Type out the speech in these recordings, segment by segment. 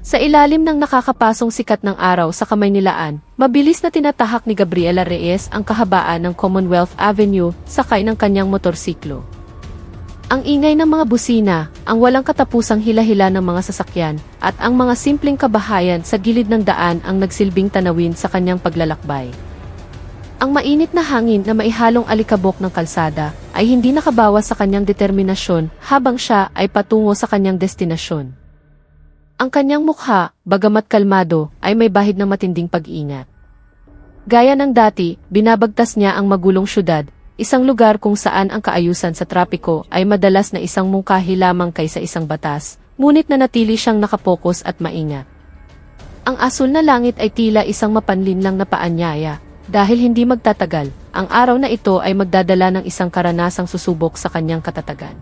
Sa ilalim ng nakakapasong sikat ng araw sa kamay nilaan, mabilis na tinatahak ni Gabriela Reyes ang kahabaan ng Commonwealth Avenue sakay ng kanyang motorsiklo. Ang ingay ng mga busina, ang walang katapusang hila-hila ng mga sasakyan, at ang mga simpleng kabahayan sa gilid ng daan ang nagsilbing tanawin sa kanyang paglalakbay. Ang mainit na hangin na maihalong alikabok ng kalsada ay hindi nakabawas sa kanyang determinasyon habang siya ay patungo sa kanyang destinasyon. Ang kanyang mukha, bagamat kalmado, ay may bahid ng matinding pag-iingat. Gaya ng dati, binabagtas niya ang magulong syudad, isang lugar kung saan ang kaayusan sa trapiko ay madalas na isang mungkahi lamang kaysa isang batas, ngunit nanatili siyang nakapokus at maingat. Ang asul na langit ay tila isang mapanlinlang na paanyaya, dahil hindi magtatagal, ang araw na ito ay magdadala ng isang karanasang susubok sa kanyang katatagan.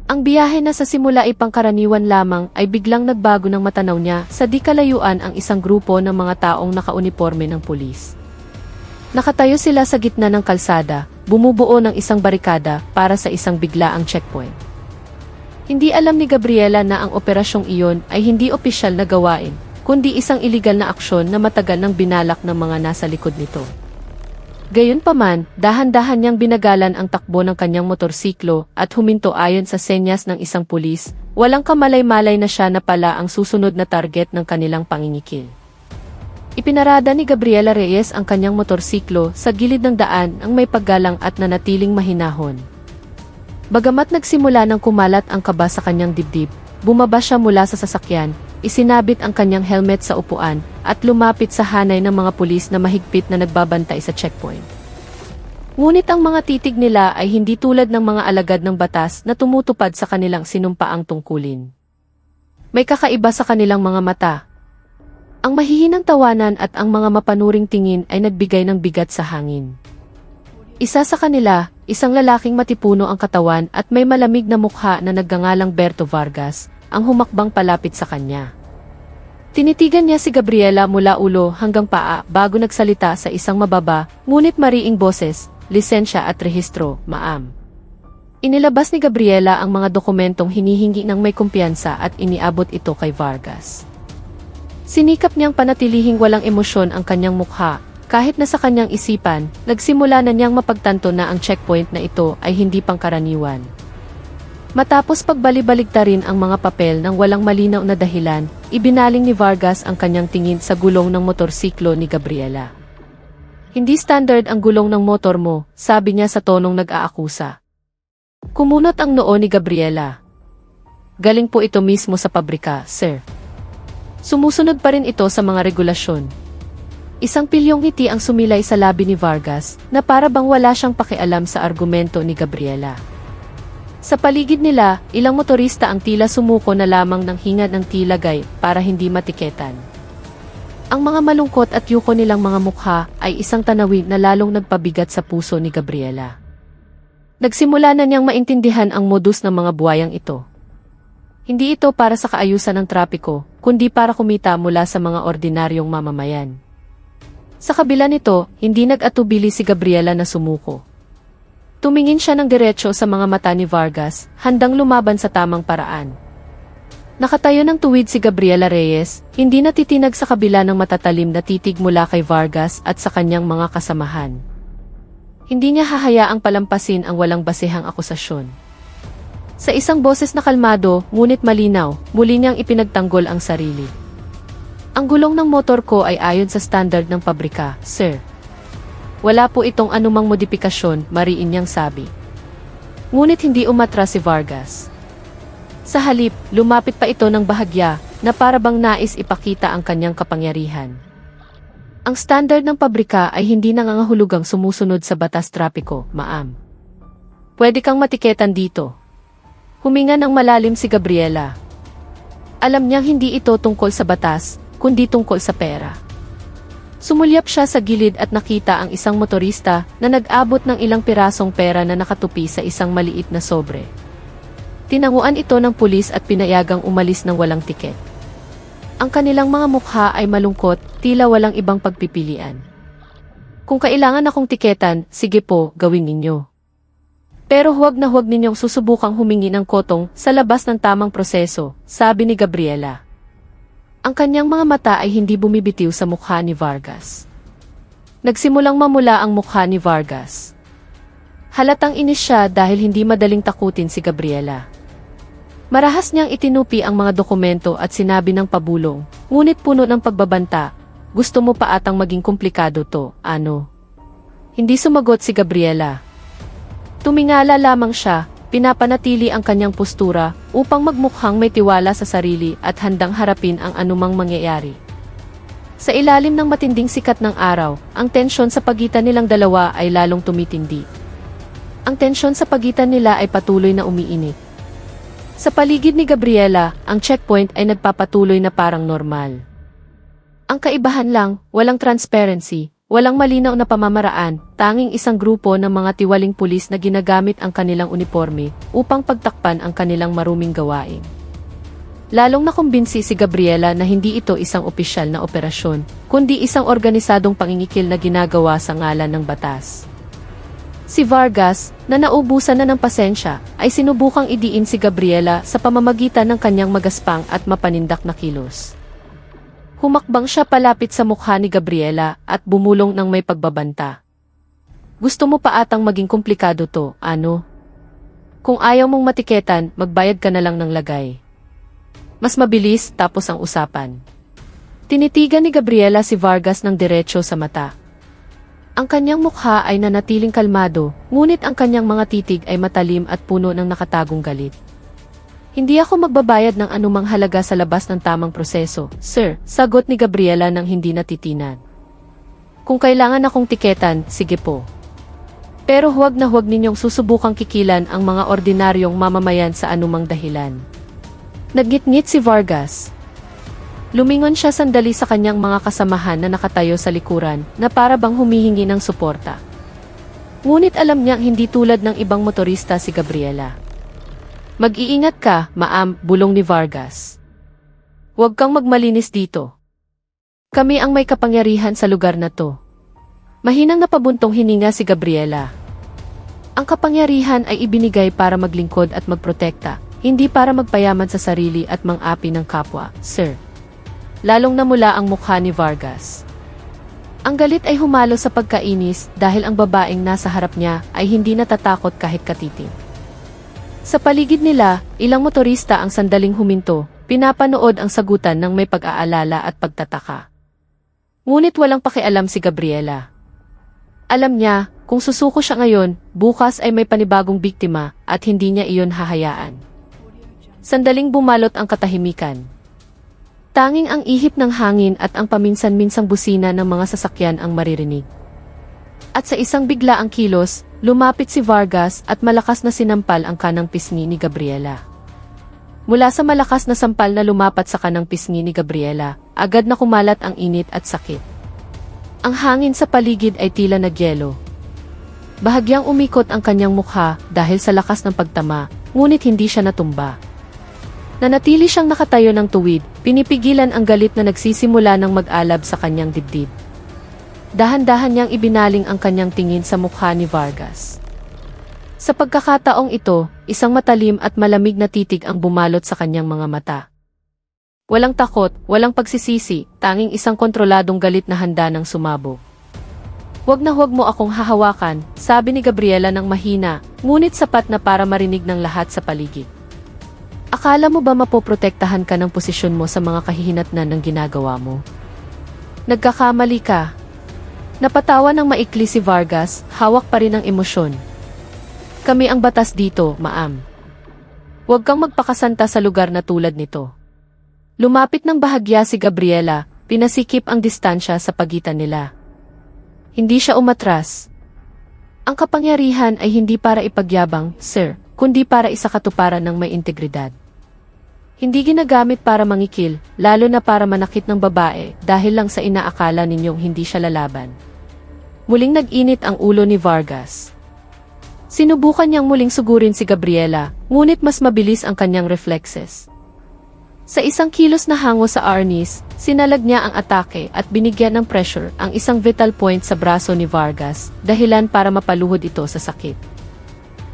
Ang biyahe na sa simula ay pangkaraniwan lamang ay biglang nagbago ng matanaw niya sa di kalayuan ang isang grupo ng mga taong nakauniporme ng pulis. Nakatayo sila sa gitna ng kalsada, bumubuo ng isang barikada para sa isang biglaang checkpoint. Hindi alam ni Gabriela na ang operasyong iyon ay hindi opisyal na gawain, kundi isang iligal na aksyon na matagal nang binalak ng mga nasa likod nito. Gayunpaman, dahan-dahan niyang binagalan ang takbo ng kanyang motorsiklo at huminto ayon sa senyas ng isang pulis, walang kamalay-malay na siya na pala ang susunod na target ng kanilang pangingikil. Ipinarada ni Gabriela Reyes ang kanyang motorsiklo sa gilid ng daan ang may paggalang at nanatiling mahinahon. Bagamat nagsimula ng kumalat ang kaba sa kanyang dibdib, bumaba siya mula sa sasakyan, isinabit ang kanyang helmet sa upuan, at lumapit sa hanay ng mga pulis na mahigpit na nagbabantay sa checkpoint. Ngunit ang mga titig nila ay hindi tulad ng mga alagad ng batas na tumutupad sa kanilang sinumpaang tungkulin. May kakaiba sa kanilang mga mata. Ang mahihinang tawanan at ang mga mapanuring tingin ay nagbigay ng bigat sa hangin. Isa sa kanila, isang lalaking matipuno ang katawan at may malamig na mukha na nagngangalang Berto Vargas, ang humakbang palapit sa kanya. Tinitigan niya si Gabriela mula ulo hanggang paa bago nagsalita sa isang mababa, ngunit mariing boses, lisensya at rehistro, ma'am. Inilabas ni Gabriela ang mga dokumentong hinihingi ng may kumpiyansa at iniabot ito kay Vargas. Sinikap niyang panatilihing walang emosyon ang kanyang mukha, kahit na sa kanyang isipan, nagsimula na niyang mapagtanto na ang checkpoint na ito ay hindi pangkaraniwan. Matapos pagbali-baligtarin ang mga papel ng walang malinaw na dahilan, ibinaling ni Vargas ang kanyang tingin sa gulong ng motorsiklo ni Gabriela. Hindi standard ang gulong ng motor mo, sabi niya sa tonong nag-aakusa. Kumunot ang noo ni Gabriela. Galing po ito mismo sa pabrika, sir. Sumusunod pa rin ito sa mga regulasyon. Isang pilyong ngiti ang sumilay sa labi ni Vargas, na para bang wala siyang pakialam sa argumento ni Gabriela. Sa paligid nila, ilang motorista ang tila sumuko na lamang ng hingad ng tilagay para hindi matiketan. Ang mga malungkot at yuko nilang mga mukha ay isang tanawin na lalong nagpabigat sa puso ni Gabriela. Nagsimula na niyang maintindihan ang modus ng mga buwayang ito. Hindi ito para sa kaayusan ng trapiko, kundi para kumita mula sa mga ordinaryong mamamayan. Sa kabila nito, hindi nag-atubili si Gabriela na sumuko. Tumingin siya ng diretso sa mga mata ni Vargas, handang lumaban sa tamang paraan. Nakatayo ng tuwid si Gabriela Reyes, hindi natitinag sa kabila ng matatalim na titig mula kay Vargas at sa kanyang mga kasamahan. Hindi niya hahayaang palampasin ang walang basehang akusasyon. Sa isang boses na kalmado, ngunit malinaw, muli niyang ipinagtanggol ang sarili. Ang gulong ng motor ko ay ayon sa standard ng pabrika, sir. Wala po itong anumang modifikasyon, mariin niyang sabi. Ngunit hindi umatras si Vargas. Sa halip, lumapit pa ito ng bahagya na para bang nais ipakita ang kanyang kapangyarihan. Ang standard ng pabrika ay hindi nangangahulugang sumusunod sa batas trapiko, ma'am. Pwede kang matiketan dito. Huminga ng malalim si Gabriela. Alam niyang hindi ito tungkol sa batas, kundi tungkol sa pera. Sumulyap siya sa gilid at nakita ang isang motorista na nag-abot ng ilang pirasong pera na nakatupi sa isang maliit na sobre. Tinanguan ito ng pulis at pinayagang umalis ng walang tiket. Ang kanilang mga mukha ay malungkot, tila walang ibang pagpipilian. Kung kailangan akong tiketan, sige po, gawin ninyo. Pero huwag na huwag ninyong susubukang humingi ng kotong sa labas ng tamang proseso, sabi ni Gabriela. Ang kanyang mga mata ay hindi bumibitiw sa mukha ni Vargas. Nagsimulang mamula ang mukha ni Vargas. Halatang inis siya dahil hindi madaling takutin si Gabriela. Marahas niyang itinupi ang mga dokumento at sinabi ng pabulong, ngunit puno ng pagbabanta, gusto mo pa atang maging komplikado to, ano? Hindi sumagot si Gabriela. Tumingala lamang siya, pinapanatili ang kanyang postura upang magmukhang may tiwala sa sarili at handang harapin ang anumang mangyayari. Sa ilalim ng matinding sikat ng araw, ang tensyon sa pagitan nilang dalawa ay lalong tumitindi. Ang tensyon sa pagitan nila ay patuloy na umiinit. Sa paligid ni Gabriela, ang checkpoint ay nagpapatuloy na parang normal. Ang kaibahan lang, walang transparency, walang malinaw na pamamaraan, tanging isang grupo ng mga tiwaling pulis na ginagamit ang kanilang uniforme upang pagtakpan ang kanilang maruming gawain. Lalong nakumbinsi si Gabriela na hindi ito isang opisyal na operasyon, kundi isang organisadong pangingikil na ginagawa sa ngalan ng batas. Si Vargas, na naubusan na ng pasensya, ay sinubukang idiin si Gabriela sa pamamagitan ng kanyang magaspang at mapanindak na kilos. Humakbang siya palapit sa mukha ni Gabriela at bumulong ng may pagbabanta. Gusto mo pa atang maging komplikado to, ano? Kung ayaw mong matiketan, magbayad ka na lang ng lagay. Mas mabilis tapos ang usapan. Tinitigan ni Gabriela si Vargas ng diretso sa mata. Ang kanyang mukha ay nanatiling kalmado, ngunit ang kanyang mga titig ay matalim at puno ng nakatagong galit. Hindi ako magbabayad ng anumang halaga sa labas ng tamang proseso, sir, sagot ni Gabriela nang hindi natitinan. Kung kailangan akong tiketan, sige po. Pero huwag na huwag ninyong susubukang kikilan ang mga ordinaryong mamamayan sa anumang dahilan. Nagngit-ngit si Vargas. Lumingon siya sandali sa kanyang mga kasamahan na nakatayo sa likuran na para bang humihingi ng suporta. Ngunit alam niyang hindi tulad ng ibang motorista si Gabriela. Mag-iingat ka, maam, bulong ni Vargas. Huwag kang magmalinis dito. Kami ang may kapangyarihan sa lugar na to. Mahinang napabuntong hininga si Gabriela. Ang kapangyarihan ay ibinigay para maglingkod at magprotekta, hindi para magpayaman sa sarili at mang-api ng kapwa, sir. Lalong namula ang mukha ni Vargas. Ang galit ay humalo sa pagkainis dahil ang babaeng nasa harap niya ay hindi natatakot kahit katiting. Sa paligid nila, ilang motorista ang sandaling huminto, pinapanood ang sagutan ng may pag-aalala at pagtataka. Ngunit walang pakialam si Gabriela. Alam niya, kung susuko siya ngayon, bukas ay may panibagong biktima at hindi niya iyon hahayaan. Sandaling bumalot ang katahimikan. Tanging ang ihip ng hangin at ang paminsan-minsang busina ng mga sasakyan ang maririnig. At sa isang biglaang kilos, lumapit si Vargas at malakas na sinampal ang kanang pisngi ni Gabriela. Mula sa malakas na sampal na lumapat sa kanang pisngi ni Gabriela, agad na kumalat ang init at sakit. Ang hangin sa paligid ay tila nagyelo. Bahagyang umikot ang kanyang mukha dahil sa lakas ng pagtama, ngunit hindi siya natumba. Nanatili siyang nakatayo ng tuwid, pinipigilan ang galit na nagsisimula ng mag-alab sa kanyang dibdib. Dahan-dahan niyang ibinaling ang kanyang tingin sa mukha ni Vargas. Sa pagkakataong ito, isang matalim at malamig na titig ang bumalot sa kanyang mga mata. Walang takot, walang pagsisisi, tanging isang kontroladong galit na handa ng sumabog. Huwag na huwag mo akong hahawakan, sabi ni Gabriela ng mahina, ngunit sapat na para marinig ng lahat sa paligid. Akala mo ba mapoprotektahan ka ng posisyon mo sa mga kahihinatnan ng ginagawa mo? Nagkakamali ka. Napatawa ng maikli si Vargas, hawak pa rin ang emosyon. Kami ang batas dito, maam. Huwag kang magpakasanta sa lugar na tulad nito. Lumapit ng bahagya si Gabriela, pinasikip ang distansya sa pagitan nila. Hindi siya umatras. Ang kapangyarihan ay hindi para ipagyabang, sir, kundi para isakatuparan ng may integridad. Hindi ginagamit para mangikil, lalo na para manakit ng babae dahil lang sa inaakala ninyong hindi siya lalaban. Muling nag-init ang ulo ni Vargas. Sinubukan niyang muling sugurin si Gabriela, ngunit mas mabilis ang kanyang reflexes. Sa isang kilos na hango sa arnis, sinalag niya ang atake at binigyan ng pressure ang isang vital point sa braso ni Vargas, dahilan para mapaluhod ito sa sakit.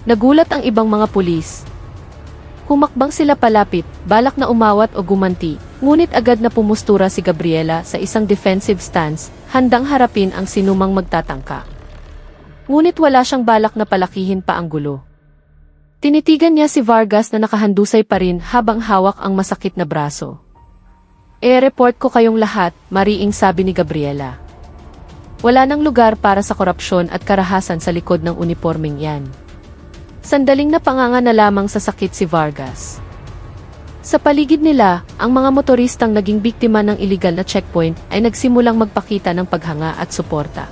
Nagulat ang ibang mga pulis. Humakbang sila palapit, balak na umawat o gumanti, Ngunit agad na pumustura si Gabriela sa isang defensive stance, handang harapin ang sinumang magtatangka. Ngunit wala siyang balak na palakihin pa ang gulo. Tinitigan niya si Vargas na nakahandusay pa rin habang hawak ang masakit na braso. "E-report ko kayong lahat," mariing sabi ni Gabriela. Wala nang lugar para sa korupsyon at karahasan sa likod ng unipormeng yan. Sandaling napanganga na lamang sa sakit si Vargas. Sa paligid nila, ang mga motoristang naging biktima ng illegal na checkpoint ay nagsimulang magpakita ng paghanga at suporta.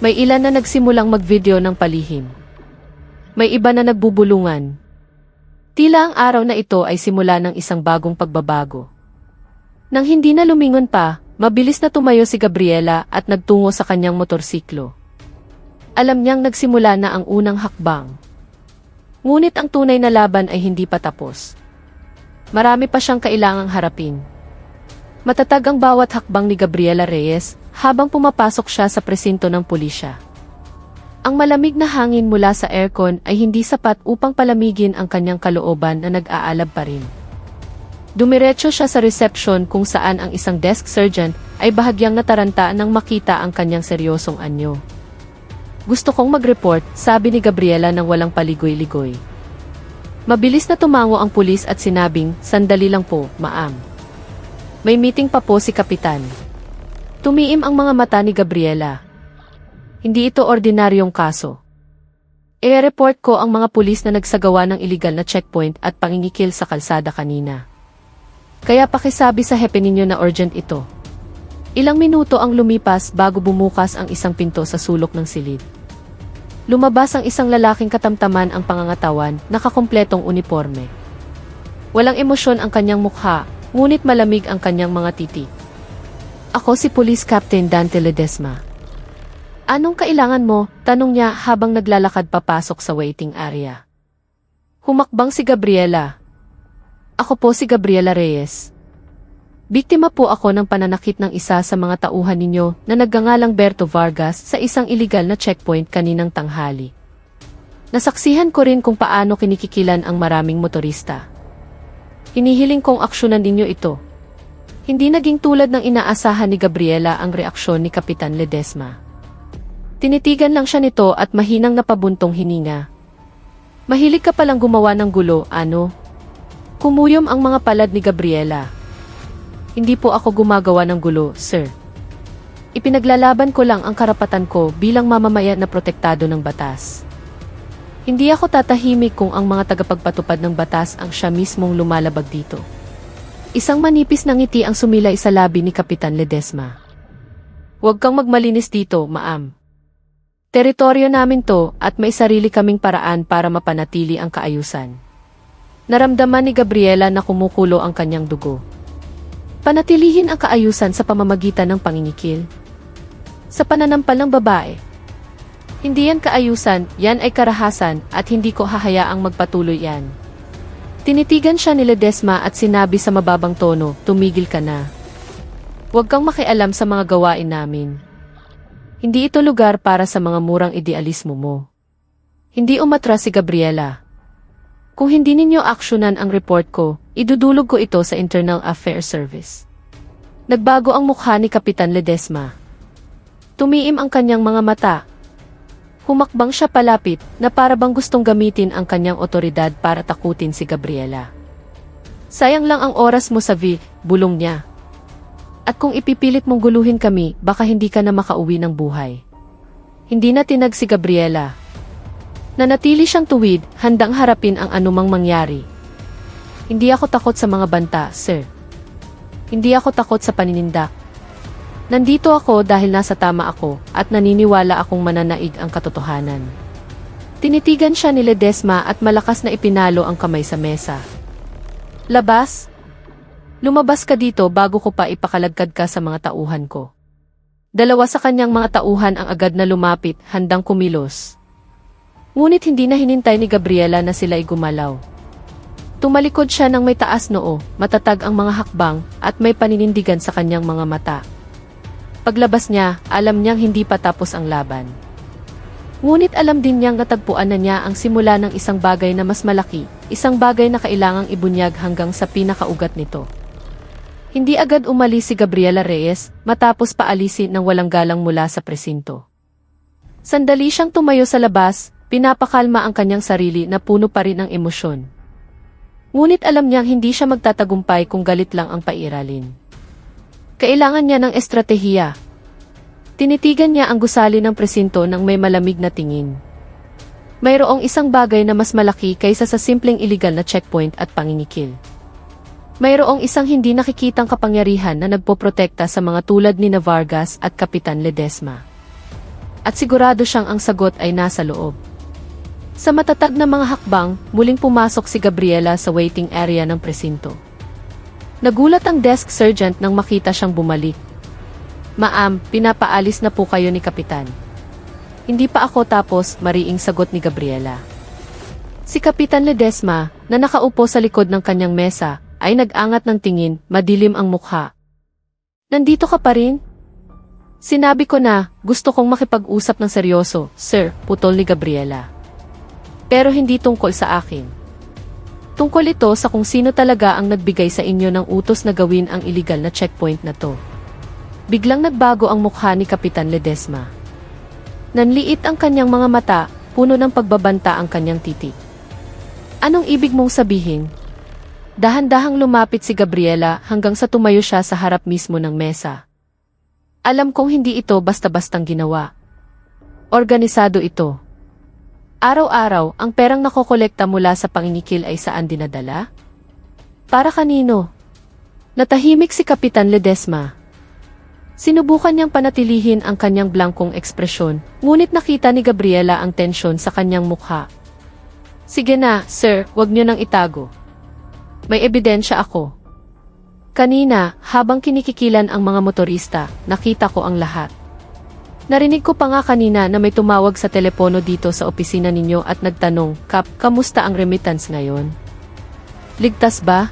May ilan na nagsimulang mag-video ng palihim. May iba na nagbubulungan. Tila ang araw na ito ay simula ng isang bagong pagbabago. Nang hindi na lumingon pa, mabilis na tumayo si Gabriela at nagtungo sa kanyang motorsiklo. Alam niyang nagsimula na ang unang hakbang. Ngunit ang tunay na laban ay hindi pa tapos. Marami pa siyang kailangang harapin. Matatag ang bawat hakbang ni Gabriela Reyes habang pumapasok siya sa presinto ng pulisya. Ang malamig na hangin mula sa aircon ay hindi sapat upang palamigin ang kanyang kalooban na nag-aalab pa rin. Dumiretso siya sa reception kung saan ang isang desk sergeant ay bahagyang nataranta nang makita ang kanyang seryosong anyo. "Gusto kong mag-report," sabi ni Gabriela nang walang paligoy-ligoy. Mabilis na tumango ang pulis at sinabing, "Sandali lang po, ma'am. May meeting pa po si Kapitan." Tumiim ang mga mata ni Gabriela. Hindi ito ordinaryong kaso. I-report ko ang mga pulis na nagsagawa ng illegal na checkpoint at pangingikil sa kalsada kanina. Kaya pakisabi sa hepe ninyo na urgent ito. Ilang minuto ang lumipas bago bumukas ang isang pinto sa sulok ng silid. Lumabas ang isang lalaking katamtaman ang pangangatawan, nakakumpletong uniforme. Walang emosyon ang kanyang mukha, ngunit malamig ang kanyang mga titik. "Ako si Police Captain Dante Ledesma." "Anong kailangan mo?" tanong niya habang naglalakad papasok sa waiting area. Humakbang si Gabriela. "Ako po si Gabriela Reyes. Biktima po ako ng pananakit ng isa sa mga tauhan ninyo na nagngangalang Berto Vargas sa isang illegal na checkpoint kaninang tanghali. Nasaksihan ko rin kung paano kinikikilan ang maraming motorista. Hinihiling kong aksyonan ninyo ito." Hindi naging tulad ng inaasahan ni Gabriela ang reaksyon ni Kapitan Ledesma. Tinitigan lang siya nito at mahinang napabuntong hininga. "Mahilig ka palang gumawa ng gulo, ano?" Kumuyom ang mga palad ni Gabriela. "Hindi po ako gumagawa ng gulo, sir. Ipinaglalaban ko lang ang karapatan ko bilang mamamayan na protektado ng batas. Hindi ako tatahimik kung ang mga tagapagpatupad ng batas ang siya mismong lumalabag dito." Isang manipis na ngiti ang sumilay sa labi ni Kapitan Ledesma. "Huwag kang magmalinis dito, ma'am. Teritoryo namin to at may sarili kaming paraan para mapanatili ang kaayusan." Naramdaman ni Gabriela na kumukulo ang kanyang dugo. Panatilihin ang kaayusan sa pamamagitan ng pangingikil. Sa pananampal ng babae. Hindi yan kaayusan, yan ay karahasan at hindi ko hahayaang magpatuloy yan. Tinitigan siya ni Ledesma at sinabi sa mababang tono, "Tumigil ka na. Huwag kang makialam sa mga gawain namin. Hindi ito lugar para sa mga murang idealismo mo." Hindi umatras si Gabriela. "Kung hindi ninyo aksyonan ang report ko, idudulog ko ito sa Internal Affairs Service." Nagbago ang mukha ni Kapitan Ledesma. Tumiim ang kanyang mga mata. Humakbang siya palapit na para bang gustong gamitin ang kanyang otoridad para takutin si Gabriela. "Sayang lang ang oras mo sa bulong niya. At kung ipipilit mong guluhin kami, baka hindi ka na makauwi ng buhay." Hindi na tinag si Gabriela. Nanatili siyang tuwid, handang harapin ang anumang mangyari. "Hindi ako takot sa mga banta, sir. Hindi ako takot sa paninindak. Nandito ako dahil nasa tama ako at naniniwala akong mananaig ang katotohanan." Tinitigan siya ni Ledesma at malakas na ipinalo ang kamay sa mesa. "Labas! Lumabas ka dito bago ko pa ipakalagkad ka sa mga tauhan ko." Dalawa sa kanyang mga tauhan ang agad na lumapit, handang kumilos. Ngunit hindi na hinintay ni Gabriela na sila'y gumalaw. Tumalikod siya ng may taas noo, matatag ang mga hakbang, at may paninindigan sa kanyang mga mata. Paglabas niya, alam niyang hindi pa tapos ang laban. Ngunit alam din niyang natagpuan na niya ang simula ng isang bagay na mas malaki, isang bagay na kailangang ibunyag hanggang sa pinakaugat nito. Hindi agad umalis si Gabriela Reyes matapos paalisin ng walang galang mula sa presinto. Sandali siyang tumayo sa labas, pinapakalma ang kanyang sarili na puno pa rin ng emosyon. Ngunit alam niyang hindi siya magtatagumpay kung galit lang ang pairalin. Kailangan niya ng estratehiya. Tinitigan niya ang gusali ng presinto ng may malamig na tingin. Mayroong isang bagay na mas malaki kaysa sa simpleng iligal na checkpoint at panginigil. Mayroong isang hindi nakikitang kapangyarihan na nagpoprotekta sa mga tulad ni Vargas at Kapitan Ledesma. At sigurado siyang ang sagot ay nasa loob. Sa matatag na mga hakbang, muling pumasok si Gabriela sa waiting area ng presinto. Nagulat ang desk sergeant nang makita siyang bumalik. "Ma'am, pinapaalis na po kayo ni Kapitan." "Hindi pa ako tapos," mariing sagot ni Gabriela. Si Kapitan Ledesma, na nakaupo sa likod ng kanyang mesa, ay nag-angat ng tingin, madilim ang mukha. "Nandito ka pa rin?" "Sinabi ko na, gusto kong makipag-usap ng seryoso, sir," putol ni Gabriela. "Pero hindi tungkol sa akin. Tungkol ito sa kung sino talaga ang nagbigay sa inyo ng utos na gawin ang iligal na checkpoint na to." Biglang nagbago ang mukha ni Kapitan Ledesma. Nanliit ang kanyang mga mata, puno ng pagbabanta ang kanyang titik. "Anong ibig mong sabihin?" Dahan-dahang lumapit si Gabriela hanggang sa tumayo siya sa harap mismo ng mesa. "Alam kong hindi ito basta-bastang ginawa. Organisado ito. Araw-araw, ang perang nakokolekta mula sa panginigil ay saan dinadala? Para kanino?" Natahimik si Kapitan Ledesma. Sinubukan niyang panatilihin ang kanyang blankong ekspresyon, ngunit nakita ni Gabriela ang tensyon sa kanyang mukha. "Sige na, sir, wag niyo nang itago. May ebidensya ako. Kanina, habang kinikikilan ang mga motorista, nakita ko ang lahat. Narinig ko pa nga kanina na may tumawag sa telepono dito sa opisina ninyo at nagtanong, 'Kap, kamusta ang remittance ngayon? Ligtas ba?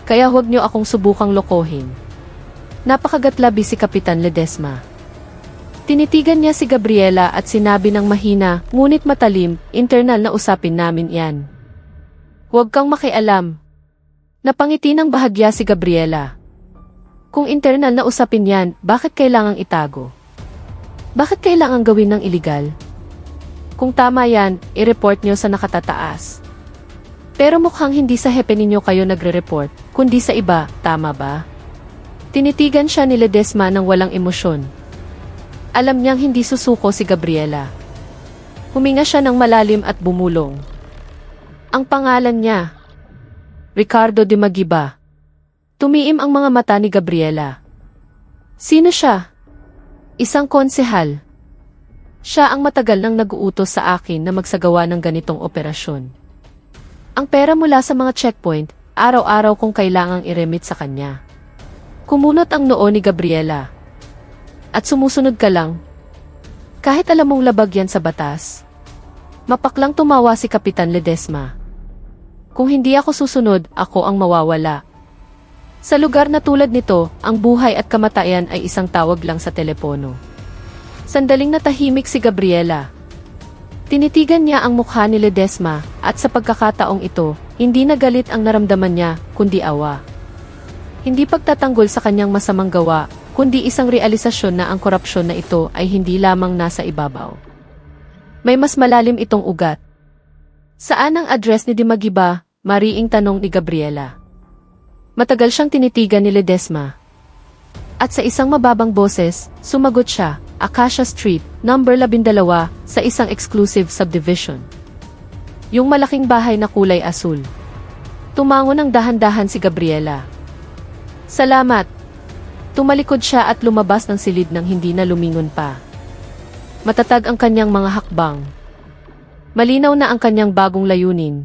Kaya huwag niyo akong subukang lokohin." Napakagatlabi si Kapitan Ledesma. Tinitigan niya si Gabriela at sinabi ng mahina, ngunit matalim, "Internal na usapin namin yan. Huwag kang makialam." Napangiti ng bahagya si Gabriela. Kung internal na usapin yan, bakit kailangang itago? Bakit kailangang gawin ng iligal? Kung tama yan, i-report nyo sa nakatataas. Pero mukhang hindi sa hepe ninyo kayo nagre-report, kundi sa iba, tama ba? Tinitigan siya ni Ledesma ng walang emosyon. Alam niyang hindi susuko si Gabriela. Huminga siya ng malalim at bumulong. Ang pangalan niya, Ricardo de Magiba. Tumiim ang mga mata ni Gabriela. Sino siya? Isang konsehal. Siya ang matagal nang nag-uutos sa akin na magsagawa ng ganitong operasyon. Ang pera mula sa mga checkpoint, araw-araw kong kailangang i-remit sa kanya. Kumunot ang noo ni Gabriela. At sumusunod ka lang. Kahit alam mong labag yan sa batas. Mapaklang tumawa si Kapitan Ledesma. Kung hindi ako susunod, ako ang mawawala. Sa lugar na tulad nito, ang buhay at kamatayan ay isang tawag lang sa telepono. Sandaling natahimik si Gabriela. Tinitigan niya ang mukha ni Ledesma, at sa pagkakataong ito, hindi na galit ang naramdaman niya, kundi awa. Hindi pagtatanggol sa kanyang masamang gawa, kundi isang realisasyon na ang korupsyon na ito ay hindi lamang nasa ibabaw. May mas malalim itong ugat. Saan ang address ni Dimagiba? Mariing tanong ni Gabriela. Matagal siyang tinitigan ni Ledesma. At sa isang mababang boses, sumagot siya, Acacia Street, number 12, sa isang exclusive subdivision. Yung malaking bahay na kulay asul. Tumango ng dahan-dahan si Gabriela. Salamat. Tumalikod siya at lumabas ng silid nang hindi na lumingon pa. Matatag ang kanyang mga hakbang. Malinaw na ang kanyang bagong layunin.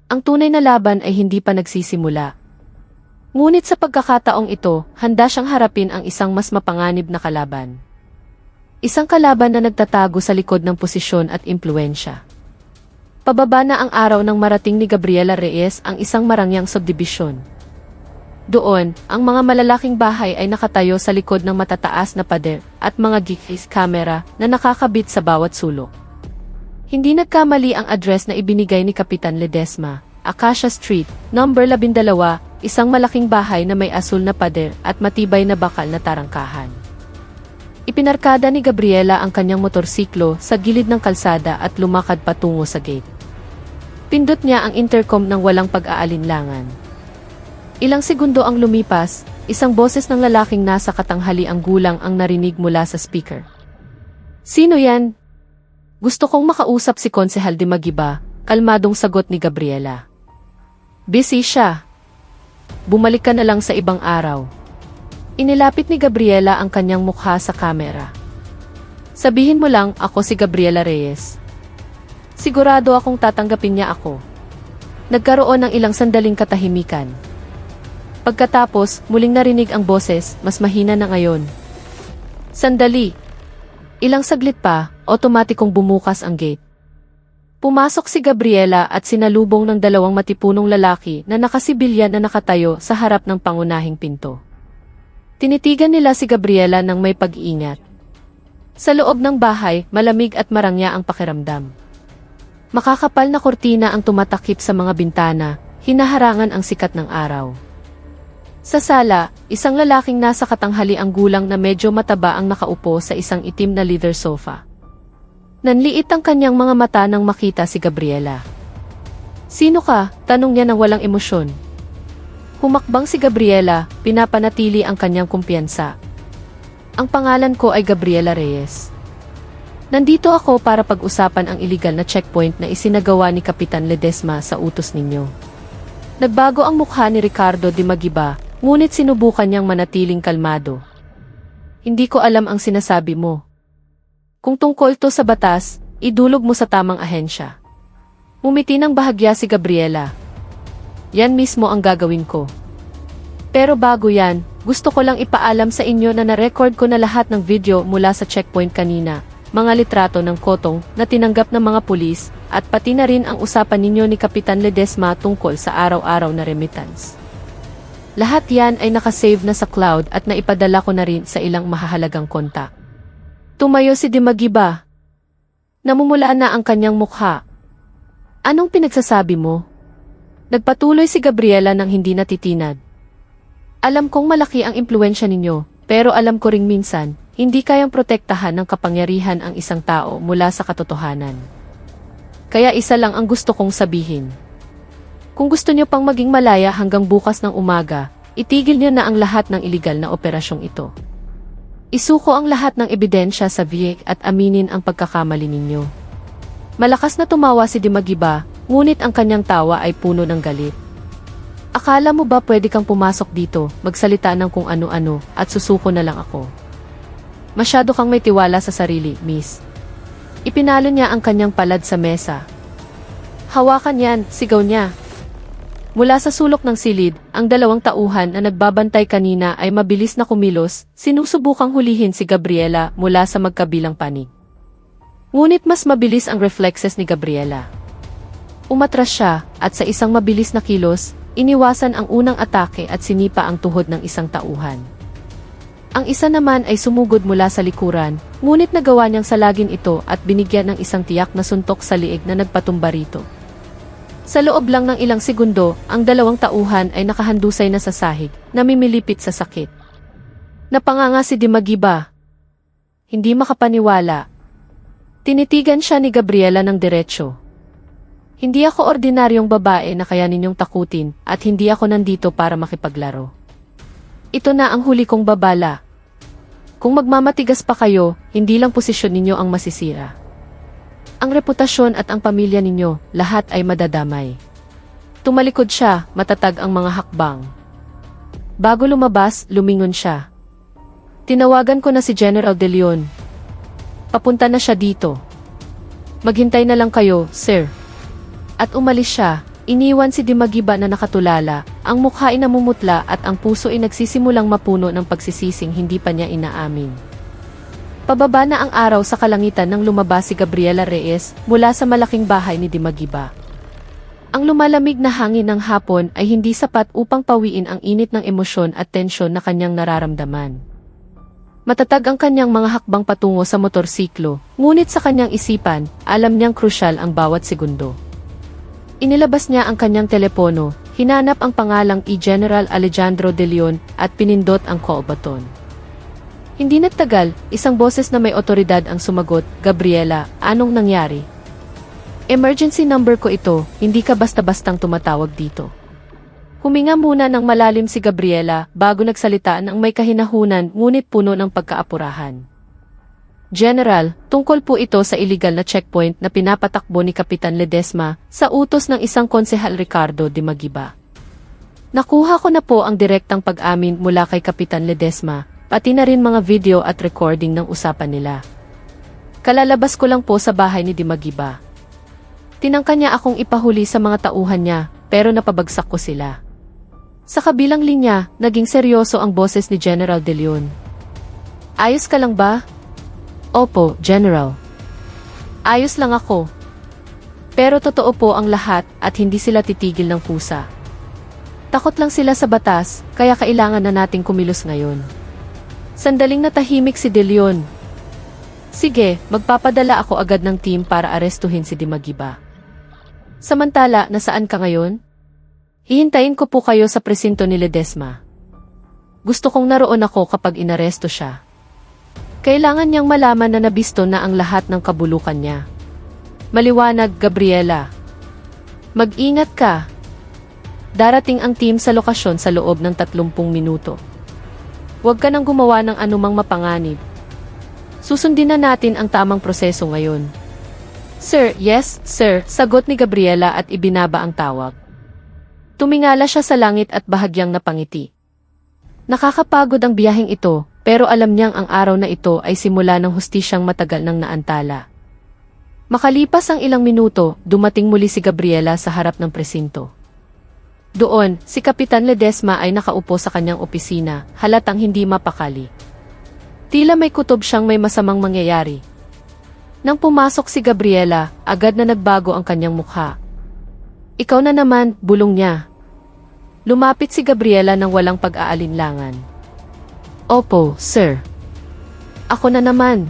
Ang tunay na laban ay hindi pa nagsisimula. Ngunit sa pagkakataong ito, handa siyang harapin ang isang mas mapanganib na kalaban. Isang kalaban na nagtatago sa likod ng posisyon at impluensya. Pababa na ang araw nang marating ni Gabriela Reyes ang isang marangyang subdibisyon. Doon, ang mga malalaking bahay ay nakatayo sa likod ng matataas na pader at mga GPS camera na nakakabit sa bawat sulok. Hindi nagkamali ang address na ibinigay ni Kapitan Ledesma, Acacia Street, number 12, isang malaking bahay na may asul na pader at matibay na bakal na tarangkahan. Ipinarkada ni Gabriela ang kanyang motorsiklo sa gilid ng kalsada at lumakad patungo sa gate. Pindot niya ang intercom ng walang pag-aalinlangan. Ilang segundo ang lumipas, isang boses ng lalaking nasa katanghaliang gulang ang narinig mula sa speaker. "Sino yan?" "Gusto kong makausap si Konsehal de Magiba," kalmadong sagot ni Gabriela. "Busy siya. Bumalik ka na lang sa ibang araw." Inilapit ni Gabriela ang kanyang mukha sa kamera. "Sabihin mo lang, ako si Gabriela Reyes. Sigurado akong tatanggapin niya ako." Nagkaroon ng ilang sandaling katahimikan. Pagkatapos, muling narinig ang boses, mas mahina na ngayon. "Sandali." Ilang saglit pa, otomatikong bumukas ang gate. Pumasok si Gabriela at sinalubong ng dalawang matipunong lalaki na nakasibilyan na nakatayo sa harap ng pangunahing pinto. Tinitigan nila si Gabriela ng may pag-iingat. Sa loob ng bahay, malamig at marangya ang pakiramdam. Makakapal na kortina ang tumatakip sa mga bintana, hinaharangan ang sikat ng araw. Sa sala, isang lalaking nasa katanghaliang gulang na medyo mataba ang nakaupo sa isang itim na leather sofa. Nanliit ang kanyang mga mata nang makita si Gabriela. "Sino ka?" tanong niya ng walang emosyon. Humakbang si Gabriela, pinapanatili ang kanyang kumpiyansa. "Ang pangalan ko ay Gabriela Reyes. Nandito ako para pag-usapan ang iligal na checkpoint na isinagawa ni Kapitan Ledesma sa utos ninyo." Nagbago ang mukha ni Ricardo de Magiba, ngunit sinubukan niyang manatiling kalmado. "Hindi ko alam ang sinasabi mo. Kung tungkol to sa batas, idulog mo sa tamang ahensya." Ngumiti ng bahagya si Gabriela. "Yan mismo ang gagawin ko. Pero bago yan, gusto ko lang ipaalam sa inyo na na-record ko na lahat ng video mula sa checkpoint kanina, mga litrato ng kotong na tinanggap ng mga pulis, at pati na rin ang usapan ninyo ni Kapitan Ledesma tungkol sa araw-araw na remittance. Lahat yan ay nakasave na sa cloud at naipadala ko na rin sa ilang mahahalagang kontak." Tumayo si de Magiba. Namumula na ang kanyang mukha. "Anong pinagsasabi mo?" Nagpatuloy si Gabriela nang hindi natitinag. "Alam kong malaki ang impluwensya ninyo, pero alam ko ring minsan, hindi kayang protektahan ng kapangyarihan ang isang tao mula sa katotohanan. Kaya isa lang ang gusto kong sabihin. Kung gusto niyo pang maging malaya hanggang bukas ng umaga, itigil niyo na ang lahat ng iligal na operasyong ito. Isuko ang lahat ng ebidensya sa VIEC at aminin ang pagkakamali ninyo." Malakas na tumawa si de Magiba, ngunit ang kanyang tawa ay puno ng galit. "Akala mo ba pwede kang pumasok dito, magsalita ng kung ano-ano, at susuko na lang ako? Masyado kang may tiwala sa sarili, miss." Ipinalo niya ang kanyang palad sa mesa. "Hawakan yan," sigaw niya. Mula sa sulok ng silid, ang dalawang tauhan na nagbabantay kanina ay mabilis na kumilos, sinusubukang hulihin si Gabriela mula sa magkabilang panig. Ngunit mas mabilis ang reflexes ni Gabriela. Umatras siya, at sa isang mabilis na kilos, iniwasan ang unang atake at sinipa ang tuhod ng isang tauhan. Ang isa naman ay sumugod mula sa likuran, ngunit nagawa niyang salagin ito at binigyan ng isang tiyak na suntok sa liig na nagpatumba rito. Sa loob lang ng ilang segundo, ang dalawang tauhan ay nakahandusay na sa sahig, namimilipit sa sakit. Napanganga si de Magiba. Hindi makapaniwala. Tinitigan siya ni Gabriela ng diretsyo. "Hindi ako ordinaryong babae na kaya ninyong takutin, at hindi ako nandito para makipaglaro. Ito na ang huli kong babala. Kung magmamatigas pa kayo, hindi lang posisyon ninyo ang masisira. Ang reputasyon at ang pamilya ninyo, lahat ay madadamay." Tumalikod siya, matatag ang mga hakbang. Bago lumabas, lumingon siya. "Tinawagan ko na si General De Leon. Papunta na siya dito. Maghintay na lang kayo, sir." At umalis siya. Iniwan si de Magiba na nakatulala, ang mukha ay namumutla at ang puso ay nagsisimulang mapuno ng pagsisising hindi pa niya inaamin. Pababa na ang araw sa kalangitan nang lumabas si Gabriela Reyes mula sa malaking bahay ni de Magiba. Ang lumalamig na hangin ng hapon ay hindi sapat upang pawiin ang init ng emosyon at tensyon na kanyang nararamdaman. Matatag ang kanyang mga hakbang patungo sa motorsiklo, ngunit sa kanyang isipan, alam niyang krusyal ang bawat segundo. Inilabas niya ang kanyang telepono, hinanap ang pangalang General Alejandro de Leon at pinindot ang call button. Hindi nagtagal, isang boses na may otoridad ang sumagot, "Gabriela, anong nangyari?" "Emergency number ko ito, hindi ka basta-bastang tumatawag dito." Huminga muna ng malalim si Gabriela bago nagsalita ng may kahinahunan ngunit puno ng pagkaapurahan. "General, tungkol po ito sa illegal na checkpoint na pinapatakbo ni Kapitan Ledesma sa utos ng isang konsehal Ricardo de Magiba. Nakuha ko na po ang direktang pag-amin mula kay Kapitan Ledesma, pati na rin mga video at recording ng usapan nila. Kalalabas ko lang po sa bahay ni de Magiba. Tinangka niya akong ipahuli sa mga tauhan niya, pero napabagsak ko sila." Sa kabilang linya, naging seryoso ang boses ni General de Leon. "Ayos ka lang ba?" "Opo, General. Ayos lang ako. Pero totoo po ang lahat at hindi sila titigil ng kusa. Takot lang sila sa batas, kaya kailangan na nating kumilos ngayon." Sandaling natahimik si de Leon. "Sige, magpapadala ako agad ng team para arestuhin si de Magiba. Samantala, nasaan ka ngayon?" "Hihintayin ko po kayo sa presinto ni Ledesma. Gusto kong naroon ako kapag inaresto siya. Kailangan niyang malaman na nabisto na ang lahat ng kabulukan niya." "Maliwanag, Gabriela. Mag-ingat ka. Darating ang team sa lokasyon sa loob ng 30 minuto. Huwag ka nang gumawa ng anumang mapanganib. Susundin na natin ang tamang proseso ngayon." "Sir, yes, sir," sagot ni Gabriela at ibinaba ang tawag. Tumingala siya sa langit at bahagyang napangiti. Nakakapagod ang biyaheng ito, pero alam niyang ang araw na ito ay simula ng hustisyang matagal nang naantala. Makalipas ang ilang minuto, dumating muli si Gabriela sa harap ng presinto. Doon, si Kapitan Ledesma ay nakaupo sa kanyang opisina, halatang hindi mapakali. Tila may kutob siyang may masamang mangyayari. Nang pumasok si Gabriela, agad na nagbago ang kanyang mukha. "Ikaw na naman," bulong niya. Lumapit si Gabriela nang walang pag-aalinlangan. "Opo, sir. Ako na naman.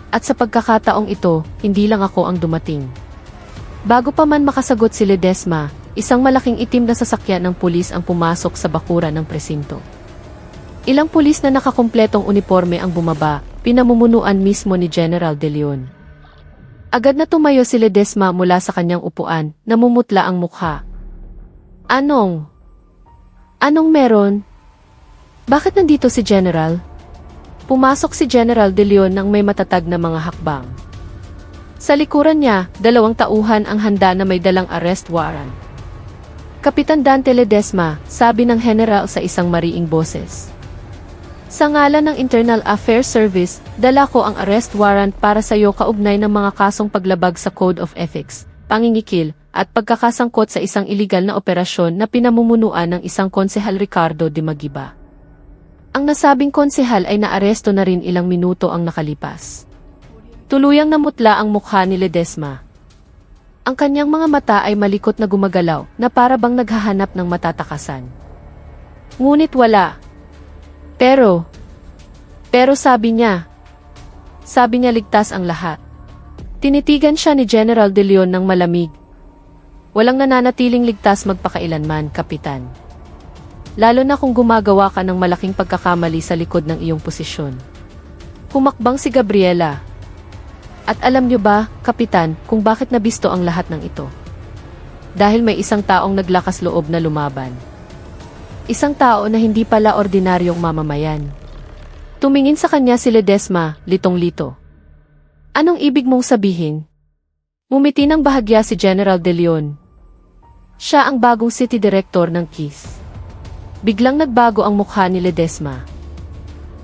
At sa pagkakataong ito, hindi lang ako ang dumating." Bago pa man makasagot si Ledesma, isang malaking itim na sasakyan ng pulis ang pumasok sa bakuran ng presinto. Ilang pulis na nakakumpletong uniforme ang bumaba, pinamumunuan mismo ni General de Leon. Agad na tumayo si Ledesma mula sa kanyang upuan, namumutla ang mukha. Anong meron? Bakit nandito si General?" Pumasok si General de Leon nang may matatag na mga hakbang. Sa likuran niya, 2 tauhan ang handa na may dalang arrest warrant. "Kapitan Dante Ledesma," sabi ng general sa isang mariing boses. "Sa ngalan ng Internal Affairs Service, dala ko ang arrest warrant para sa iyo kaugnay ng mga kasong paglabag sa Code of Ethics, pangingikil, at pagkakasangkot sa isang iligal na operasyon na pinamumunuan ng isang konsehal Ricardo de Magiba." Ang nasabing konsehal ay naaresto na rin ilang minuto ang nakalipas. Tuluyang namutla ang mukha ni Ledesma. Ang kanyang mga mata ay malikot na gumagalaw na para bang naghahanap ng matatakasan. Ngunit wala. Pero sabi niya ligtas ang lahat. Tinitigan siya ni General de Leon ng malamig. "Walang nananatiling ligtas magpakailanman, Kapitan. Lalo na kung gumagawa ka ng malaking pagkakamali sa likod ng iyong posisyon." Humakbang si Gabriela. "At alam niyo ba, Kapitan, kung bakit nabisto ang lahat ng ito? Dahil may isang taong naglakas loob na lumaban. Isang tao na hindi pala ordinaryong mamamayan." Tumingin sa kanya si Ledesma, litong-lito. "Anong ibig mong sabihin?" Ngumiti ng bahagya si General de Leon. Siya ang bagong city director ng KIS. Biglang nagbago ang mukha ni Ledesma.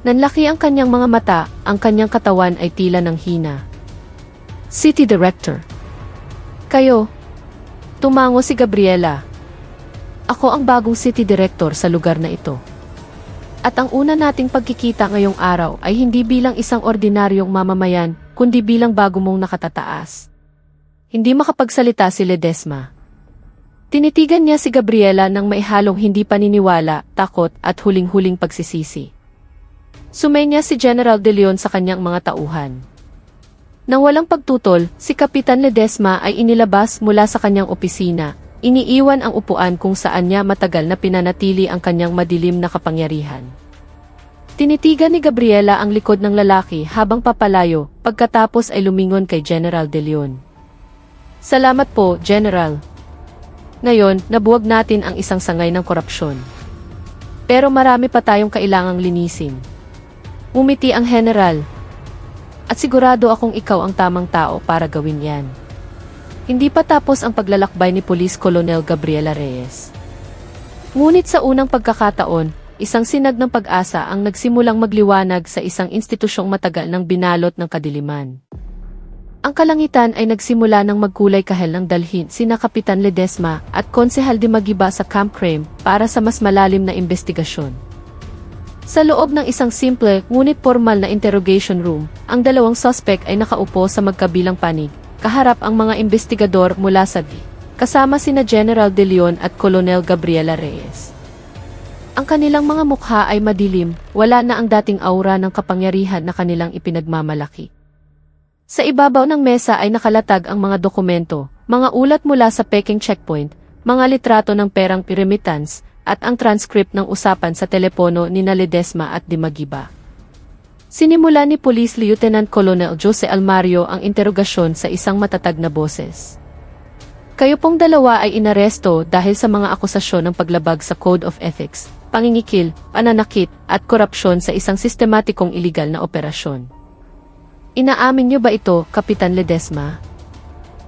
Nanlaki ang kanyang mga mata, ang kanyang katawan ay tila ng hina. "City Director. Kayo?" Tumango si Gabriela. "Ako ang bagong city director sa lugar na ito. At ang una nating pagkikita ngayong araw ay hindi bilang isang ordinaryong mamamayan, kundi bilang bago mong nakatataas." Hindi makapagsalita si Ledesma. Tinitigan niya si Gabriela nang maihalong hindi paniniwala, takot at huling-huling pagsisisi. Sumenya si General de Leon sa kanyang mga tauhan. Nang walang pagtutol, si Kapitan Ledesma ay inilabas mula sa kanyang opisina. Iniiwan ang upuan kung saan niya matagal na pinanatili ang kanyang madilim na kapangyarihan. Tinitigan ni Gabriela ang likod ng lalaki habang papalayo, pagkatapos ay lumingon kay General De Leon. Salamat po, General. Ngayon, nabuwag natin ang isang sangay ng korupsyon. Pero marami pa tayong kailangang linisin. Umiti ang General. At sigurado akong ikaw ang tamang tao para gawin yan. Hindi pa tapos ang paglalakbay ni Police Colonel Gabriela Reyes. Ngunit sa unang pagkakataon, isang sinag ng pag-asa ang nagsimulang magliwanag sa isang institusyong matagal ng binalot ng kadiliman. Ang kalangitan ay nagsimula ng magkulay kahel ng dalhin sina Kapitan Ledesma at Konsehal Dimagiba sa Camp Crame para sa mas malalim na investigasyon. Sa loob ng isang simple ngunit formal na interrogation room, ang dalawang suspect ay nakaupo sa magkabilang panig, kaharap ang mga investigador mula sa kasama sina General De Leon at Colonel Gabriela Reyes. Ang kanilang mga mukha ay madilim, wala na ang dating aura ng kapangyarihan na kanilang ipinagmamalaki. Sa ibabaw ng mesa ay nakalatag ang mga dokumento, mga ulat mula sa Peking checkpoint, mga litrato ng perang remittance, at ang transcript ng usapan sa telepono ni Ledesma at Dimagiba. Sinimula ni Police Lieutenant Colonel Jose Almario ang interogasyon sa isang matatag na boses. Kayo pong dalawa ay inaresto dahil sa mga akusasyon ng paglabag sa Code of Ethics, pangingikil, pananakit, at korupsyon sa isang sistematikong iligal na operasyon. Inaamin niyo ba ito, Kapitan Ledesma?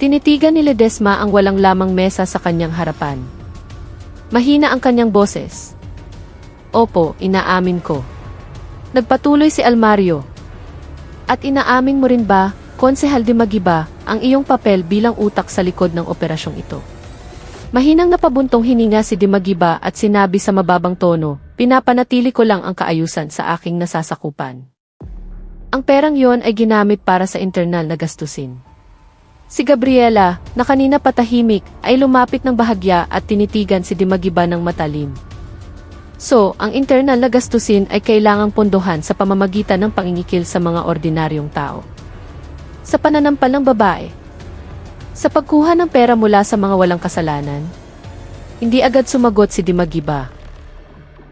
Tinitigan ni Ledesma ang walang lamang mesa sa kanyang harapan. Mahina ang kanyang boses. Opo, inaamin ko. Nagpatuloy si Almario. At inaamin mo rin ba, Konsehal Dimagiba, ang iyong papel bilang utak sa likod ng operasyong ito? Mahinang napabuntong hininga si Dimagiba at sinabi sa mababang tono, pinapanatili ko lang ang kaayusan sa aking nasasakupan. Ang perang yon ay ginamit para sa internal na gastusin. Si Gabriela, na kanina patahimik, ay lumapit ng bahagya at tinitigan si Dimagiba ng matalim. So, ang internal na gastusin ay kailangang pondohan sa pamamagitan ng pangingikil sa mga ordinaryong tao. Sa pananampal ng babae. Sa pagkuha ng pera mula sa mga walang kasalanan. Hindi agad sumagot si Dimagiba.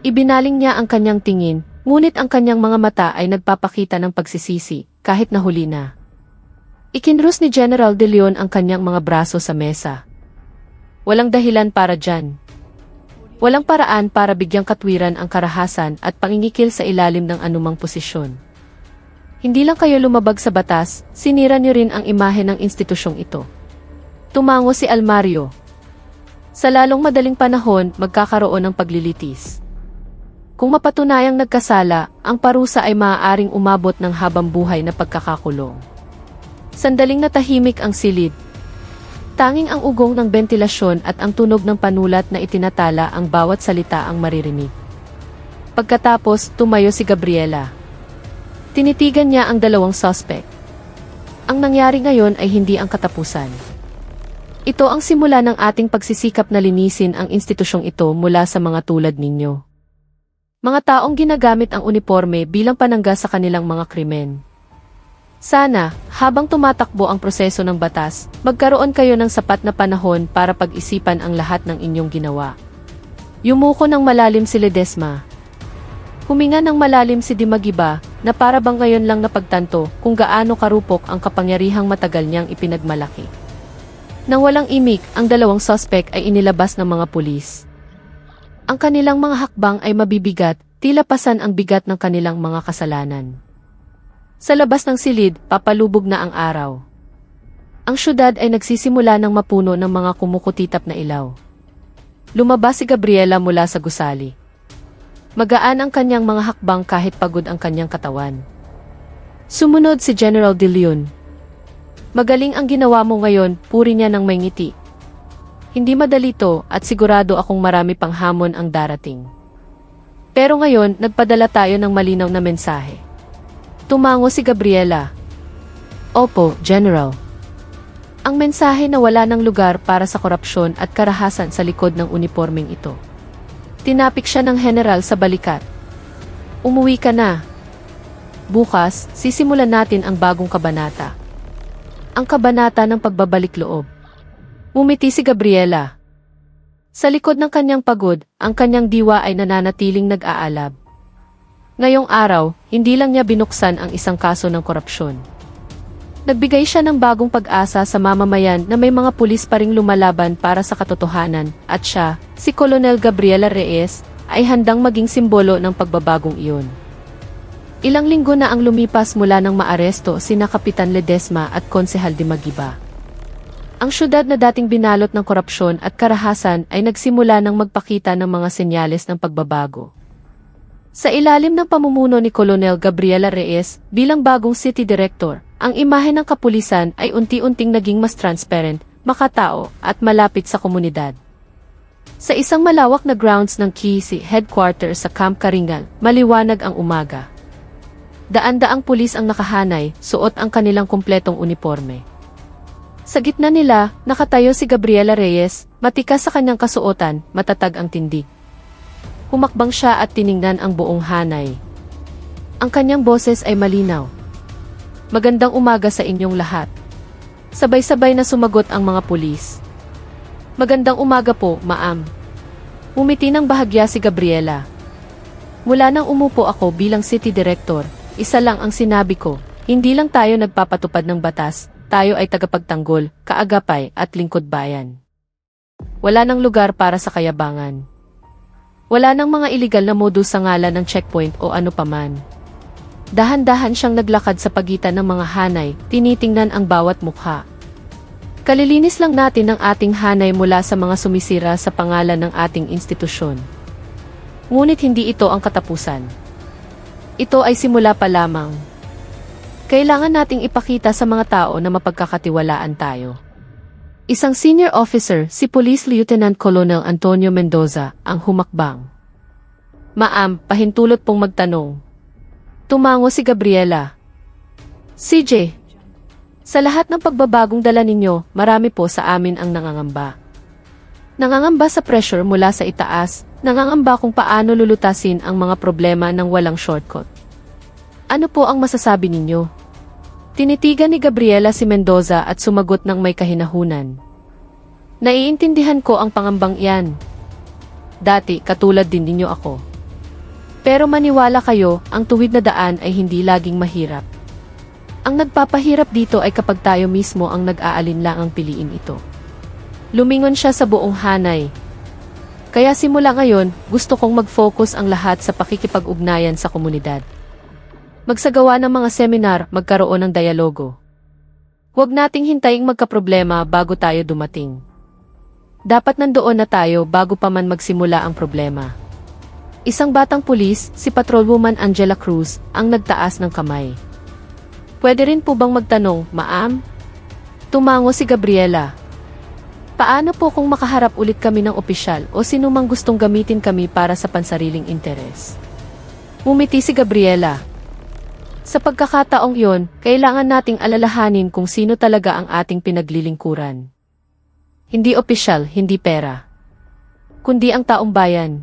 Ibinaling niya ang kanyang tingin, ngunit ang kanyang mga mata ay nagpapakita ng pagsisisi, kahit nahuli na. Ikinrus ni General De Leon ang kanyang mga braso sa mesa. Walang dahilan para dyan. Walang paraan para bigyang katwiran ang karahasan at pangingikil sa ilalim ng anumang posisyon. Hindi lang kayo lumabag sa batas, sinira niyo rin ang imahe ng institusyong ito. Tumango si Almario. Sa lalong madaling panahon, magkakaroon ng paglilitis. Kung mapatunayang nagkasala, ang parusa ay maaaring umabot ng habang buhay na pagkakakulong. Sandaling natahimik ang silid. Tanging ang ugong ng bentilasyon at ang tunog ng panulat na itinatala ang bawat salita ang maririnig. Pagkatapos, tumayo si Gabriela. Tinitigan niya ang dalawang suspect. Ang nangyari ngayon ay hindi ang katapusan. Ito ang simula ng ating pagsisikap na linisin ang institusyong ito mula sa mga tulad ninyo. Mga taong ginagamit ang uniforme bilang panangga sa kanilang mga krimen. Sana, habang tumatakbo ang proseso ng batas, magkaroon kayo ng sapat na panahon para pag-isipan ang lahat ng inyong ginawa. Yumuko ng malalim si Ledesma. Huminga ng malalim si Dimagiba, na para bang ngayon lang napagtanto kung gaano karupok ang kapangyarihang matagal niyang ipinagmalaki. Nang walang imik, ang dalawang suspect ay inilabas ng mga pulis. Ang kanilang mga hakbang ay mabibigat, tila pasan ang bigat ng kanilang mga kasalanan. Sa labas ng silid, papalubog na ang araw. Ang syudad ay nagsisimula ng mapuno ng mga kumukutitap na ilaw. Lumabas si Gabriela mula sa gusali. Magaan ang kanyang mga hakbang kahit pagod ang kanyang katawan. Sumunod si General De Leon. Magaling ang ginawa mo ngayon, puri niya ng may ngiti. Hindi madali to at sigurado akong marami pang hamon ang darating. Pero ngayon, nagpadala tayo ng malinaw na mensahe. Tumango si Gabriela. Opo, General. Ang mensahe na wala ng lugar para sa korupsyon at karahasan sa likod ng uniformeng ito. Tinapik siya ng general sa balikat. Umuwi ka na. Bukas, sisimulan natin ang bagong kabanata. Ang kabanata ng pagbabalik loob. Umiti si Gabriela. Sa likod ng kanyang pagod, ang kanyang diwa ay nananatiling nag-aalab. Ngayong araw, hindi lang niya binuksan ang isang kaso ng korupsyon. Nagbigay siya ng bagong pag-asa sa mamamayan na may mga pulis pa ring lumalaban para sa katotohanan, at siya, si Colonel Gabriela Reyes, ay handang maging simbolo ng pagbabagong iyon. Ilang linggo na ang lumipas mula nang maaresto sina Kapitan Ledesma at Konsehal de Magiba. Ang syudad na dating binalot ng korupsyon at karahasan ay nagsimula ng magpakita ng mga senyales ng pagbabago. Sa ilalim ng pamumuno ni Colonel Gabriela Reyes bilang bagong city director, ang imahe ng kapulisan ay unti-unting naging mas transparent, makatao, at malapit sa komunidad. Sa isang malawak na grounds ng QC headquarters sa Camp Karingal, maliwanag ang umaga. Daan-daang pulis ang nakahanay, suot ang kanilang kumpletong uniforme. Sa gitna nila, nakatayo si Gabriela Reyes, matikas sa kanyang kasuotan, matatag ang tindig. Humakbang siya at tiningnan ang buong hanay. Ang kanyang boses ay malinaw. Magandang umaga sa inyong lahat. Sabay-sabay na sumagot ang mga pulis. Magandang umaga po, ma'am. Umiti ng bahagya si Gabriela. Mula nang umupo ako bilang city director, isa lang ang sinabi ko, hindi lang tayo nagpapatupad ng batas, tayo ay tagapagtanggol, kaagapay at lingkod bayan. Wala nang lugar para sa kayabangan. Wala nang mga iligal na modus sa ngalan ng checkpoint o ano paman. Dahan-dahan siyang naglakad sa pagitan ng mga hanay, tinitingnan ang bawat mukha. Kalilinis lang natin ang ating hanay mula sa mga sumisira sa pangalan ng ating institusyon. Ngunit hindi ito ang katapusan. Ito ay simula pa lamang. Kailangan nating ipakita sa mga tao na mapagkakatiwalaan tayo. Isang senior officer, si Police Lieutenant Colonel Antonio Mendoza, ang humakbang. Ma'am, pahintulot pong magtanong. Tumango si Gabriela. CJ, sa lahat ng pagbabagong dala ninyo, marami po sa amin ang nangangamba. Nangangamba sa pressure mula sa itaas, nangangamba kung paano lulutasin ang mga problema ng walang shortcut. Ano po ang masasabi ninyo? Tinitigan ni Gabriela si Mendoza at sumagot ng may kahinahunan. Naiintindihan ko ang pangambang iyan. Dati, katulad din ninyo ako. Pero maniwala kayo, ang tuwid na daan ay hindi laging mahirap. Ang nagpapahirap dito ay kapag tayo mismo ang nag-aalinlang ang piliin ito. Lumingon siya sa buong hanay. Kaya simula ngayon, gusto kong mag-focus ang lahat sa pakikipag-ugnayan sa komunidad. Magsagawa ng mga seminar, magkaroon ng dialogo. Huwag nating hintayin magkaproblema bago tayo dumating. Dapat nandoon na tayo bago pa man magsimula ang problema. Isang batang pulis, si Patrolwoman Angela Cruz, ang nagtaas ng kamay. Pwede rin po bang magtanong, ma'am? Tumango si Gabriela. Paano po kung makaharap ulit kami ng opisyal o sinumang gustong gamitin kami para sa pansariling interes? Umiti si Gabriela. Sa pagkakataong yon, kailangan nating alalahanin kung sino talaga ang ating pinaglilingkuran. Hindi opisyal, hindi pera. Kundi ang taong bayan.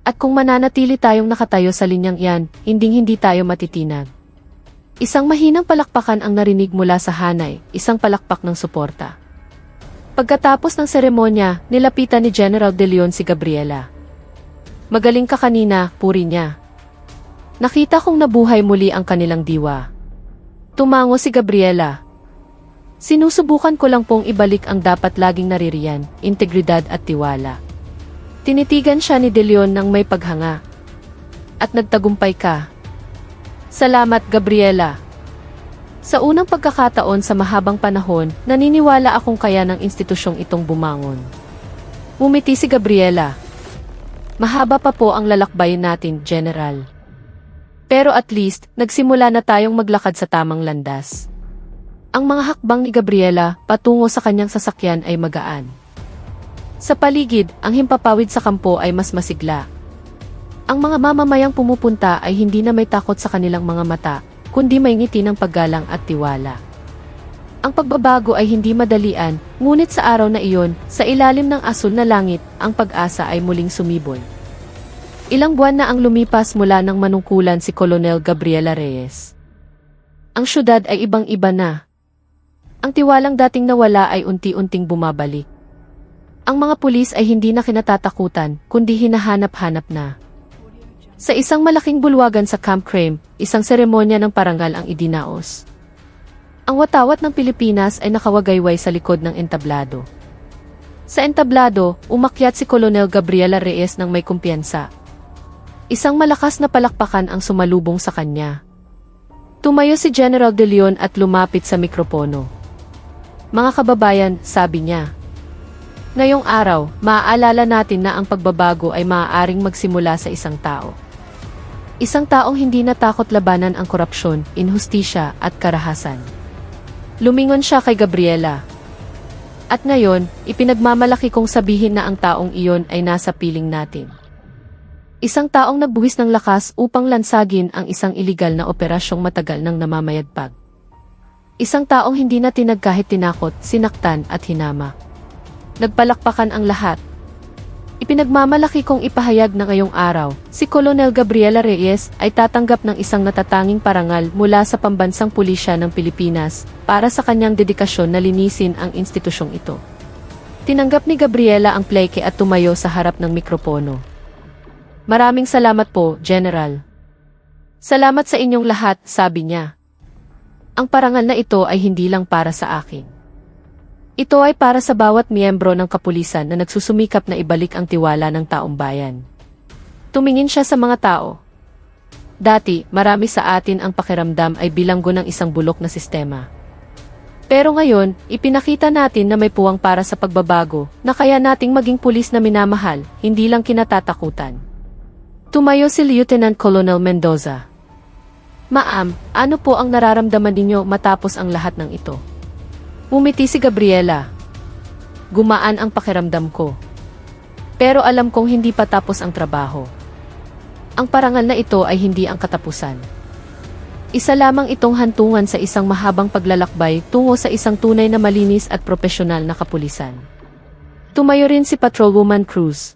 At kung mananatili tayong nakatayo sa linyang iyan, hindi tayo matitinag. Isang mahinang palakpakan ang narinig mula sa hanay, isang palakpak ng suporta. Pagkatapos ng seremonya, nilapitan ni General De Leon si Gabriela. Magaling ka kanina, puri niya. Nakita kong nabuhay muli ang kanilang diwa. Tumango si Gabriela. Sinusubukan ko lang pong ibalik ang dapat laging naririyan, integridad at tiwala. Tinitigan siya ni De Leon ng may paghanga. At nagtagumpay ka. Salamat, Gabriela. Sa unang pagkakataon sa mahabang panahon, naniniwala akong kaya ng institusyong itong bumangon. Umiti si Gabriela. Mahaba pa po ang lalakbayin natin, General. Pero at least, nagsimula na tayong maglakad sa tamang landas. Ang mga hakbang ni Gabriela patungo sa kanyang sasakyan ay magaan. Sa paligid, ang himpapawid sa kampo ay mas masigla. Ang mga mamamayang pumupunta ay hindi na may takot sa kanilang mga mata, kundi may ngiti ng paggalang at tiwala. Ang pagbabago ay hindi madalian, ngunit sa araw na iyon, sa ilalim ng asul na langit, ang pag-asa ay muling sumibol. Ilang buwan na ang lumipas mula nang manungkulan si Colonel Gabriela Reyes. Ang syudad ay ibang-iba na. Ang tiwalang dating nawala ay unti-unting bumabalik. Ang mga pulis ay hindi na kinatatakutan, kundi hinahanap-hanap na. Sa isang malaking bulwagan sa Camp Crame, isang seremonya ng parangal ang idinaos. Ang watawat ng Pilipinas ay nakawagayway sa likod ng entablado. Sa entablado, umakyat si Colonel Gabriela Reyes ng may kumpiyansa. Isang malakas na palakpakan ang sumalubong sa kanya. Tumayo si General De Leon at lumapit sa mikropono. Mga kababayan, sabi niya. Ngayong araw, maaalala natin na ang pagbabago ay maaaring magsimula sa isang tao. Isang taong hindi natakot labanan ang korupsyon, inhustisya at karahasan. Lumingon siya kay Gabriela. At ngayon, ipinagmamalaki kong sabihin na ang taong iyon ay nasa piling natin. Isang taong nagbuwis ng lakas upang lansagin ang isang iligal na operasyong matagal nang namamayagpag. Isang taong hindi natin kahit tinakot, sinaktan at hinama. Nagpalakpakan ang lahat. Ipinagmamalaki kong ipahayag na ngayong araw, si Colonel Gabriela Reyes ay tatanggap ng isang natatanging parangal mula sa Pambansang Pulisya ng Pilipinas para sa kanyang dedikasyon na linisin ang institusyong ito. Tinanggap ni Gabriela ang pleke at tumayo sa harap ng mikropono. Maraming salamat po, General. Salamat sa inyong lahat, sabi niya. Ang parangal na ito ay hindi lang para sa akin. Ito ay para sa bawat miyembro ng kapulisan na nagsusumikap na ibalik ang tiwala ng taong bayan. Tumingin siya sa mga tao. Dati, marami sa atin ang pakiramdam ay bilanggo ng isang bulok na sistema. Pero ngayon, ipinakita natin na may puwang para sa pagbabago, na kaya nating maging pulis na minamahal, hindi lang kinatatakutan. Tumayo si Lieutenant Colonel Mendoza. Ma'am, ano po ang nararamdaman ninyo matapos ang lahat ng ito? Umiti si Gabriela. Gumaan ang pakiramdam ko. Pero alam kong hindi pa tapos ang trabaho. Ang parangal na ito ay hindi ang katapusan. Isa lamang itong hantungan sa isang mahabang paglalakbay tungo sa isang tunay na malinis at propesyonal na kapulisan. Tumayo rin si Patrolwoman Cruz.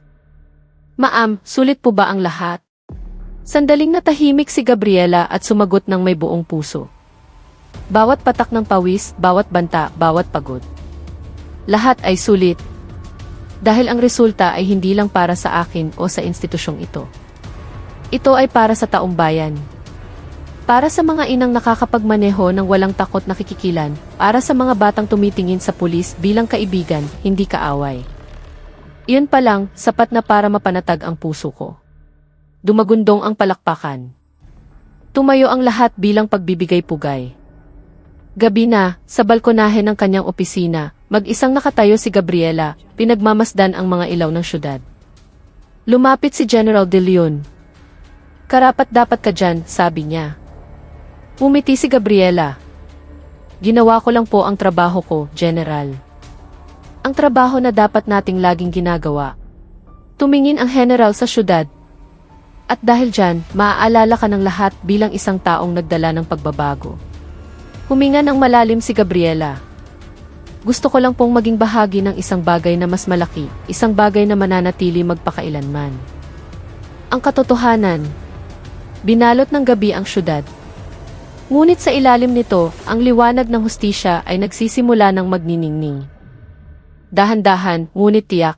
Ma'am, sulit po ba ang lahat? Sandaling natahimik si Gabriela at sumagot ng may buong puso. Bawat patak ng pawis, bawat banta, bawat pagod. Lahat ay sulit. Dahil ang resulta ay hindi lang para sa akin o sa institusyong ito. Ito ay para sa taong bayan. Para sa mga inang nakakapagmaneho ng walang takot na kikikilan, para sa mga batang tumitingin sa pulis bilang kaibigan, hindi kaaway. Iyon pa lang, sapat na para mapanatag ang puso ko. Dumagundong ang palakpakan. Tumayo ang lahat bilang pagbibigay pugay. Gabi na, sa balkonahe ng kanyang opisina, mag-isang nakatayo si Gabriela, pinagmamasdan ang mga ilaw ng syudad. Lumapit si General De Leon. Karapat-dapat ka dyan, sabi niya. Umiti si Gabriela. Ginawa ko lang po ang trabaho ko, General. Ang trabaho na dapat nating laging ginagawa. Tumingin ang general sa syudad. At dahil dyan, maaalala ka ng lahat bilang isang taong nagdala ng pagbabago. Huminga ng malalim si Gabriela. Gusto ko lang pong maging bahagi ng isang bagay na mas malaki, isang bagay na mananatili magpakailanman. Ang katotohanan. Binalot ng gabi ang syudad. Ngunit sa ilalim nito, ang liwanag ng hustisya ay nagsisimula ng magniningning. Dahan-dahan, ngunit tiyak.